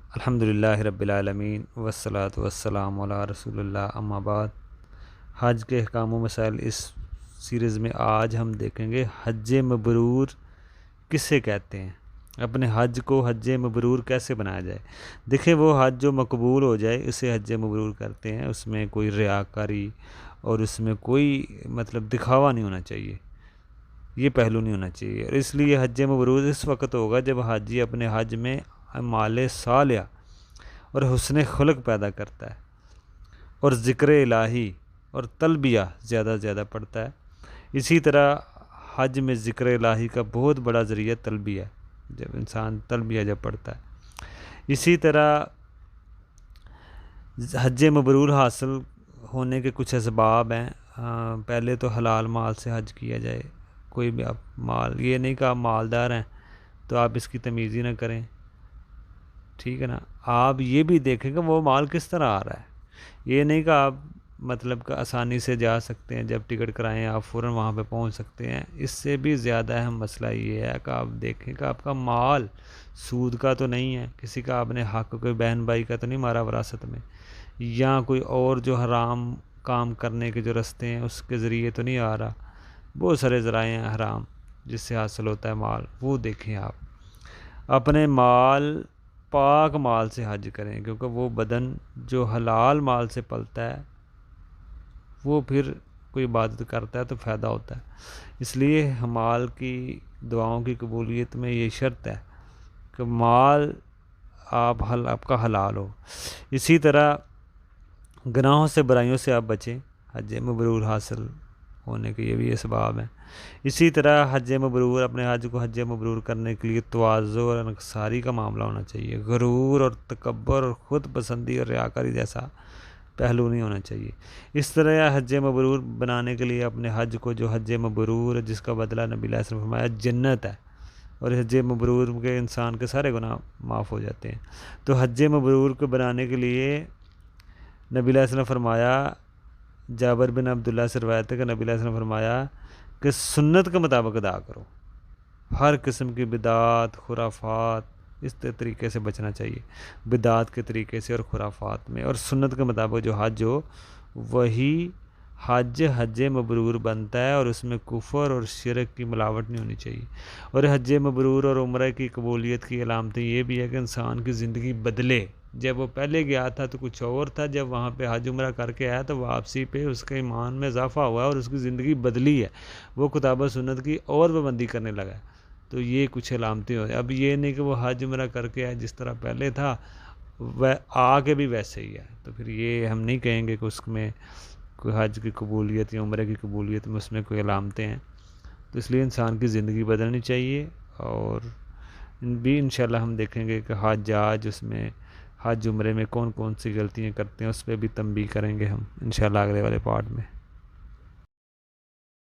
الحمدللہ رب العالمین والصلاة والسلام علی رسول اللہ، اما بعد۔ حج کے احکام و مسائل اس سیریز میں آج ہم دیکھیں گے حج مبرور کسے کہتے ہیں، اپنے حج کو حج مبرور کیسے بنایا جائے۔ دیکھیں، وہ حج جو مقبول ہو جائے اسے حج مبرور کرتے ہیں، اس میں کوئی ریاکاری اور اس میں کوئی دکھاوا نہیں ہونا چاہیے، یہ پہلو نہیں ہونا چاہیے۔ اور اس لیے حج مبرور اس وقت ہوگا جب حاجی اپنے حج میں اعمال صالحہ اور حسن خلق پیدا کرتا ہے اور ذکر الہی اور تلبیہ زیادہ سے زیادہ پڑھتا ہے۔ اسی طرح حج میں ذکر الہی کا بہت بڑا ذریعہ تلبیہ ہے، جب انسان تلبیہ جب پڑھتا ہے۔ اسی طرح حج مبرور حاصل ہونے کے کچھ اسباب ہیں۔ پہلے تو حلال مال سے حج کیا جائے، کوئی بھی آپ مال، یہ نہیں کہ آپ مالدار ہیں تو آپ اس کی تمیز ہی نہ کریں، ٹھیک ہے نا۔ آپ یہ بھی دیکھیں کہ وہ مال کس طرح آ رہا ہے، یہ نہیں کہ آپ کہ آسانی سے جا سکتے ہیں، جب ٹکٹ کرائیں آپ فوراً وہاں پہ پہنچ سکتے ہیں۔ اس سے بھی زیادہ اہم مسئلہ یہ ہے کہ آپ دیکھیں کہ آپ کا مال سود کا تو نہیں ہے، کسی کا آپ نے حق، کوئی بہن بھائی کا تو نہیں مارا وراثت میں، یا کوئی اور جو حرام کام کرنے کے جو رستے ہیں اس کے ذریعے تو نہیں آ رہا۔ بہت سارے ذرائع ہیں حرام جس سے حاصل ہوتا ہے مال، وہ دیکھیں آپ اپنے مال، پاک مال سے حج کریں، کیونکہ وہ بدن جو حلال مال سے پلتا ہے وہ پھر کوئی عبادت کرتا ہے تو فائدہ ہوتا ہے۔ اس لیے مال کی دعاؤں کی قبولیت میں یہ شرط ہے کہ مال آپ کا حلال ہو۔ اسی طرح گناہوں سے، برائیوں سے آپ بچیں، حج مبرور حاصل ہونے کے یہ بھی اسباب ہیں۔ اسی طرح حج مبرور، اپنے حج کو حج مبرور کرنے کے لیے تواضع اور انکساری کا معاملہ ہونا چاہیے، غرور اور تکبر اور خود پسندی اور ریاکاری جیسا پہلو نہیں ہونا چاہیے۔ اس طرح حج مبرور بنانے کے لیے اپنے حج کو، جو حج مبرور ہے جس کا بدلہ نبی علیہ السلام نے فرمایا جنت ہے، اور حج مبرور کے انسان کے سارے گناہ معاف ہو جاتے ہیں۔ تو حج مبرور کو بنانے کے لیے نبی علیہ السلام نے فرمایا، جابر بن عبداللہ سے روایت ہے کہ نبی علیہ السلام نے فرمایا کہ سنت کے مطابق ادا کرو، ہر قسم کی بدعات، خرافات، اس طریقے سے بچنا چاہیے، بدعات کے طریقے سے اور خرافات میں، اور سنت کے مطابق جو حج ہو وہی حج مبرور بنتا ہے، اور اس میں کفر اور شرک کی ملاوٹ نہیں ہونی چاہیے۔ اور حج مبرور اور عمرہ کی قبولیت کی علامتیں یہ بھی ہے کہ انسان کی زندگی بدلے، جب وہ پہلے گیا تھا تو کچھ اور تھا، جب وہاں پہ حج عمرہ کر کے آیا تو واپسی پہ اس کے ایمان میں اضافہ ہوا اور اس کی زندگی بدلی ہے، وہ کتاب و سنت کی اور پابندی کرنے لگا ہے۔ تو یہ کچھ علامتیں ہوئی۔ اب یہ نہیں کہ وہ حج عمرہ کر کے آیا جس طرح پہلے تھا وہ آ کے بھی ویسے ہی ہے، تو پھر یہ ہم نہیں کہیں گے کہ اس میں کوئی حج کی قبولیت یا عمرہ کی قبولیت میں اس میں کوئی علامتیں ہیں۔ تو اس لیے انسان کی زندگی بدلنی چاہیے، اور بھی انشاءاللہ ہم دیکھیں گے کہ حجاج اس میں حج عمرے میں کون کون سی غلطیاں کرتے ہیں، اس پہ بھی تنبیہ کریں گے ہم انشاءاللہ اگلے والے پارٹ میں۔